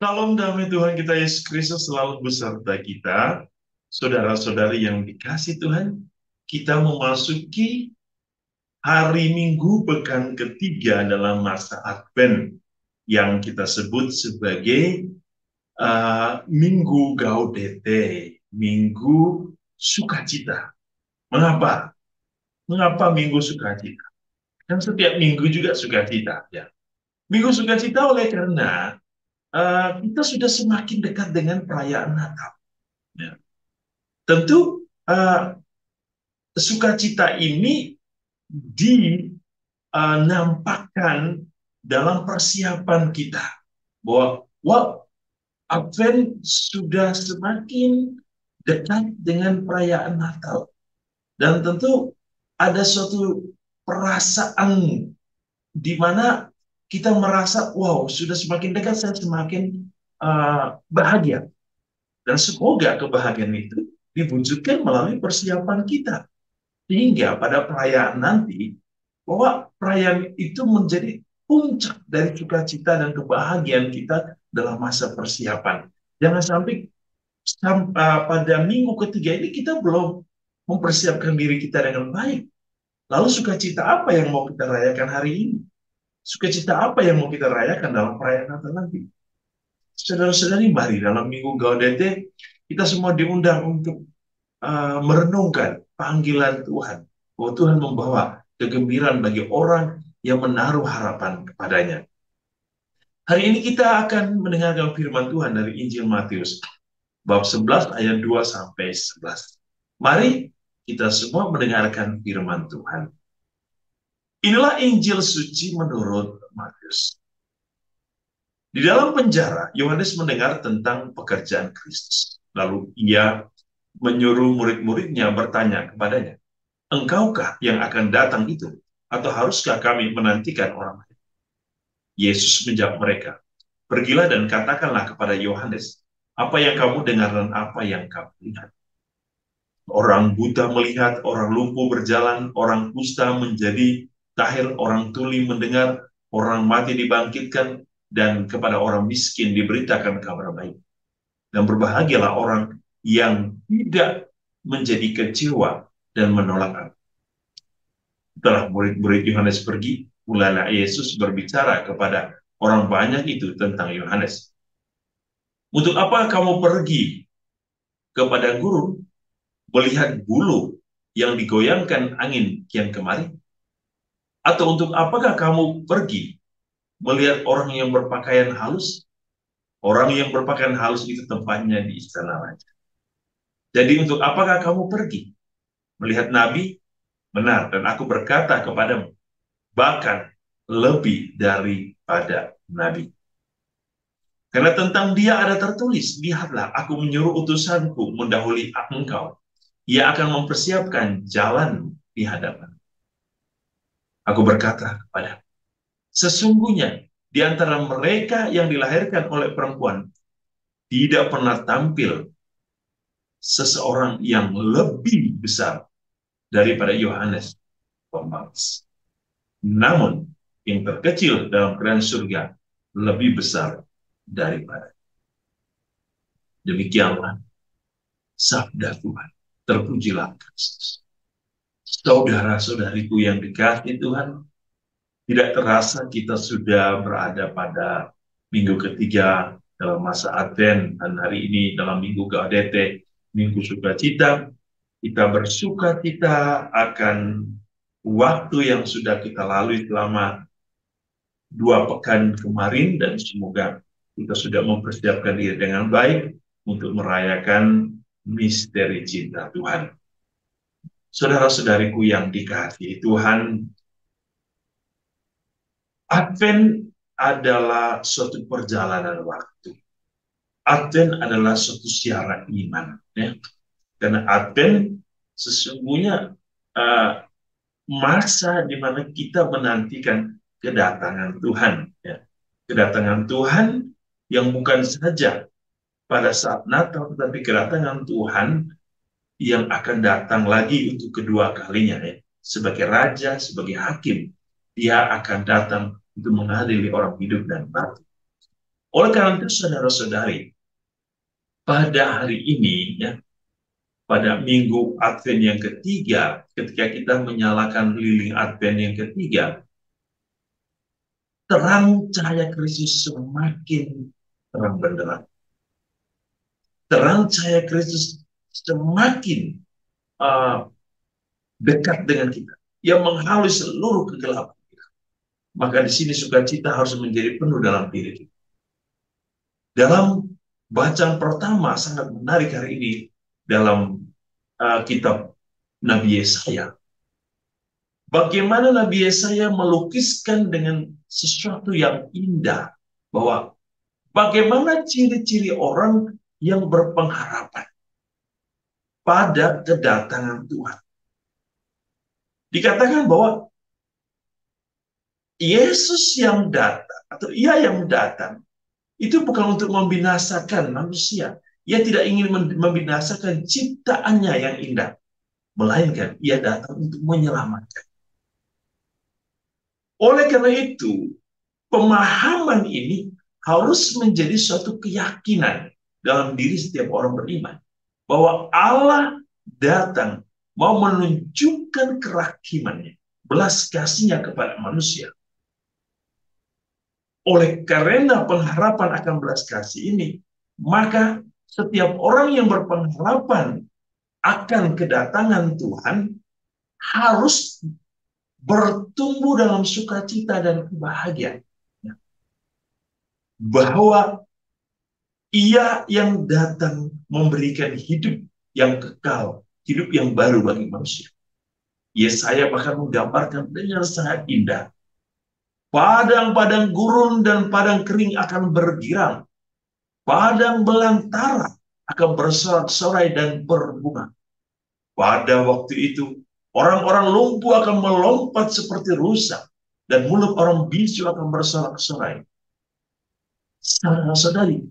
Salam damai Tuhan kita Yesus Kristus selalu beserta kita. Saudara-saudari yang dikasih Tuhan, kita memasuki hari Minggu pekan ketiga dalam masa Advent yang kita sebut sebagai Minggu Gaudete, Minggu Sukacita. Mengapa? Mengapa Minggu Sukacita? Kan setiap minggu juga sukacita, ya. Minggu Sukacita oleh karena kita sudah semakin dekat dengan perayaan Natal. Ya. Tentu sukacita ini dinampakkan dalam persiapan kita bahwa Advent sudah semakin dekat dengan perayaan Natal dan tentu ada suatu perasaan di mana kita merasa sudah semakin dekat, saya semakin bahagia. Dan semoga kebahagiaan itu diwujudkan melalui persiapan kita. Sehingga pada perayaan nanti, bahwa perayaan itu menjadi puncak dari sukacita dan kebahagiaan kita dalam masa persiapan. Jangan sampai pada minggu ketiga ini kita belum mempersiapkan diri kita dengan baik. Lalu sukacita apa yang mau kita rayakan hari ini? Sukacita apa yang mau kita rayakan dalam perayaan Natal nanti? Saudara-saudari, mari dalam Minggu Gaudete kita semua diundang untuk merenungkan panggilan Tuhan. Bahwa Tuhan membawa kegembiraan bagi orang yang menaruh harapan kepadanya. Hari ini kita akan mendengarkan firman Tuhan dari Injil Matius, bab 11 ayat 2 sampai 11. Mari kita semua mendengarkan firman Tuhan. Inilah Injil suci menurut Matius. Di dalam penjara, Yohanes mendengar tentang pekerjaan Kristus. Lalu ia menyuruh murid-muridnya bertanya kepadanya, "Engkaukah yang akan datang itu? Atau haruskah kami menantikan orang lain?" Yesus menjawab mereka, "Pergilah dan katakanlah kepada Yohanes, apa yang kamu dengar dan apa yang kamu lihat. Orang buta melihat, orang lumpuh berjalan, orang kusta menjadi tahir, orang tuli mendengar, orang mati dibangkitkan, dan kepada orang miskin diberitakan kabar baik. Dan berbahagialah orang yang tidak menjadi kecewa dan menolak aku." Setelah murid-murid Yohanes pergi, mulailah Yesus berbicara kepada orang banyak itu tentang Yohanes. "Untuk apa kamu pergi kepada guru melihat bulu yang digoyangkan angin kian kemari? Atau untuk apakah kamu pergi melihat orang yang berpakaian halus? Orang yang berpakaian halus itu tempatnya di istana raja. Jadi untuk apakah kamu pergi melihat nabi? Benar, dan aku berkata kepadamu, bahkan lebih daripada nabi. Karena tentang dia ada tertulis, lihatlah aku menyuruh utusanku mendahului engkau. Ia akan mempersiapkan jalan di hadapan. Aku berkata kepada, sesungguhnya di antara mereka yang dilahirkan oleh perempuan tidak pernah tampil seseorang yang lebih besar daripada Yohanes Pembaptis. Namun yang terkecil dalam kerajaan surga lebih besar daripada. Demikianlah sabda Tuhan. Terpujilah Kristus. Saudara-saudariku yang dikasihi Tuhan, tidak terasa kita sudah berada pada minggu ketiga dalam masa Advent, dan hari ini dalam minggu Gaudete, minggu sukacita. Kita bersukacita akan waktu yang sudah kita lalui selama 2 pekan kemarin, dan semoga kita sudah mempersiapkan diri dengan baik untuk merayakan misteri cinta Tuhan. Saudara-saudariku yang dikasihi Tuhan, Advent adalah suatu perjalanan waktu. Advent adalah suatu syarat iman. Ya. Karena Advent sesungguhnya masa di mana kita menantikan kedatangan Tuhan. Ya. Kedatangan Tuhan yang bukan saja pada saat Natal, tetapi kedatangan Tuhan yang akan datang lagi untuk kedua kalinya, ya. Sebagai raja, sebagai hakim, dia akan datang untuk mengadili orang hidup dan mati. Oleh karena itu, saudara-saudari, pada hari ini, ya, pada minggu Advent yang ketiga, ketika kita menyalakan lilin Advent yang ketiga, terang cahaya Kristus semakin terang benderang. Terang cahaya Kristus semakin uh, dekat dengan kita, yang menghalus seluruh kegelapan kita. Maka di sini sukacita harus menjadi penuh dalam diri kita. Dalam bacaan pertama sangat menarik hari ini dalam kitab Nabi Yesaya. Bagaimana Nabi Yesaya melukiskan dengan sesuatu yang indah bahwa bagaimana ciri-ciri orang yang berpengharapan pada kedatangan Tuhan. Dikatakan bahwa Yesus yang datang atau Ia yang datang itu bukan untuk membinasakan manusia. Ia tidak ingin membinasakan ciptaannya yang indah, melainkan Ia datang untuk menyelamatkan. Oleh karena itu, pemahaman ini harus menjadi suatu keyakinan dalam diri setiap orang beriman. Bahwa Allah datang mau menunjukkan kerahimannya, belas kasihnya kepada manusia. Oleh karena pengharapan akan belas kasih ini, maka setiap orang yang berpengharapan akan kedatangan Tuhan harus bertumbuh dalam sukacita dan kebahagiaan. Bahwa Ia yang datang memberikan hidup yang kekal, hidup yang baru bagi manusia. Yesaya bahkan menggambarkan dengan sangat indah. Padang-padang gurun dan padang kering akan bergirang. Padang belantara akan bersorak-sorai dan berbunga. Pada waktu itu, orang-orang lumpuh akan melompat seperti rusa, dan mulut orang bisu akan bersorak-sorai. Saudara-saudari,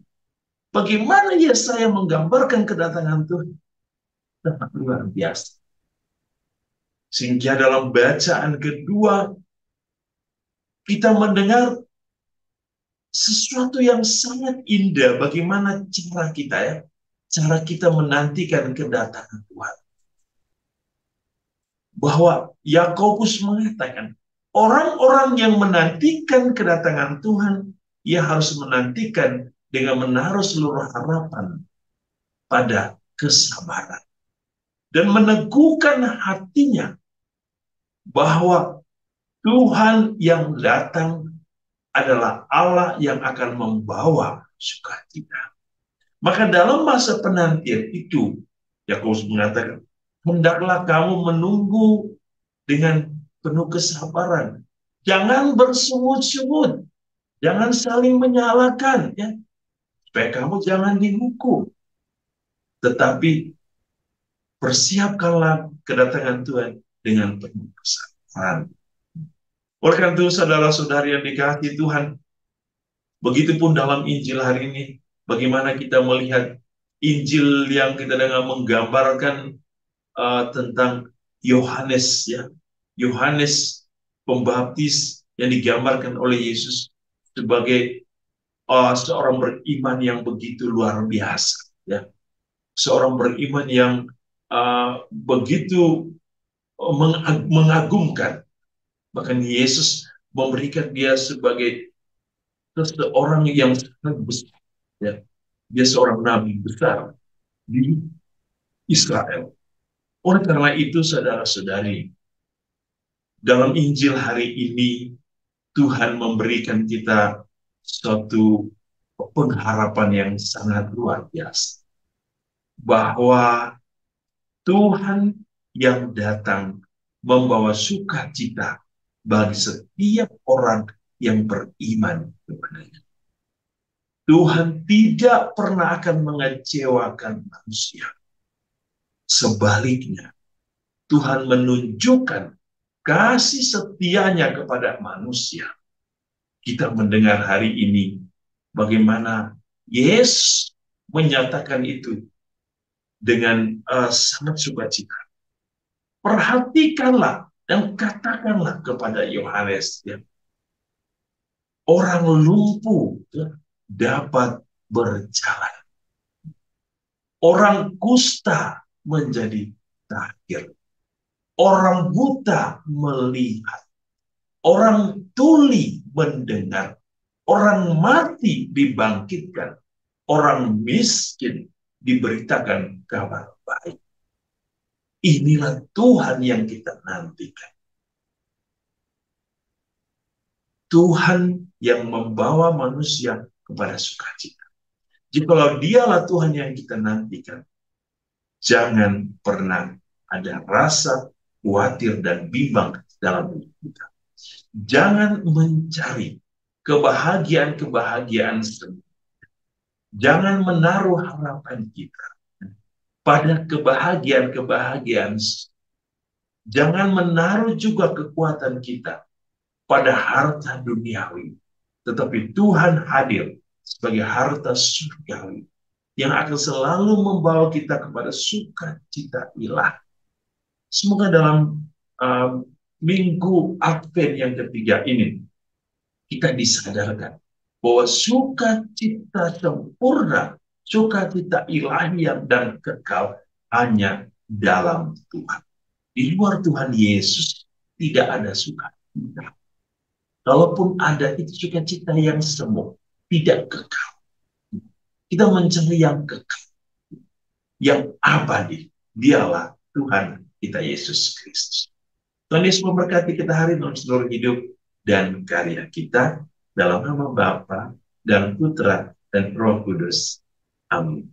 bagaimana Yesaya menggambarkan kedatangan Tuhan? Sangat luar biasa. Sehingga dalam bacaan kedua, kita mendengar sesuatu yang sangat indah. Bagaimana cara kita menantikan kedatangan Tuhan. Bahwa Yakobus mengatakan, orang-orang yang menantikan kedatangan Tuhan, ia harus menantikan dengan menaruh seluruh harapan pada kesabaran. Dan meneguhkan hatinya bahwa Tuhan yang datang adalah Allah yang akan membawa sukacita. Maka dalam masa penantian itu, Yakobus mengatakan, hendaklah kamu menunggu dengan penuh kesabaran. Jangan bersungut-sungut, jangan saling menyalahkan, ya, supaya kamu jangan dihukum. Tetapi persiapkanlah kedatangan Tuhan dengan penuh kesabaran. Oleh karena itu, saudara-saudari yang dikasihi Tuhan, begitupun dalam Injil hari ini, bagaimana kita melihat Injil yang kita dengar menggambarkan tentang Yohanes, ya, Yohanes Pembaptis yang digambarkan oleh Yesus sebagai seorang beriman yang begitu luar biasa, ya, seorang beriman yang begitu mengagumkan. Bahkan Yesus memberikan dia sebagai seseorang yang sangat besar, ya. Dia seorang nabi besar di Israel. Oleh karena itu, saudara-saudari, dalam Injil hari ini Tuhan memberikan kita suatu pengharapan yang sangat luar biasa. Bahwa Tuhan yang datang membawa sukacita bagi setiap orang yang beriman kepadanya. Tuhan tidak pernah akan mengecewakan manusia. Sebaliknya, Tuhan menunjukkan kasih setianya kepada manusia. Kita mendengar hari ini bagaimana Yesus menyatakan itu dengan sangat sukacita. Perhatikanlah dan katakanlah kepada Yohanes, ya, orang lumpuh, ya, dapat berjalan. Orang kusta menjadi tahir. Orang buta melihat. Orang tuli mendengar. Orang mati dibangkitkan. Orang miskin diberitakan kabar baik. Inilah Tuhan yang kita nantikan. Tuhan yang membawa manusia kepada sukacita. Jikalau dialah Tuhan yang kita nantikan, jangan pernah ada rasa khawatir dan bimbang dalam hidup kita. Jangan mencari kebahagiaan-kebahagiaan sendiri. Jangan menaruh harapan kita pada kebahagiaan-kebahagiaan. Jangan menaruh juga kekuatan kita pada harta duniawi. Tetapi Tuhan hadir sebagai harta surgawi yang akan selalu membawa kita kepada sukacita ilahi. Semoga dalam minggu Advent yang ketiga ini kita disadarkan bahwa sukacita sempurna, sukacita ilahi dan kekal hanya dalam Tuhan. Di luar Tuhan Yesus tidak ada sukacita. Kalaupun ada, itu sukacita yang semu, tidak kekal. Kita mencari yang kekal, yang abadi. Dialah Tuhan kita Yesus Kristus. Tuhan Yesus memberkati kita hari dalam seluruh hidup dan karya kita, dalam nama Bapa dan Putra dan Roh Kudus. Amin.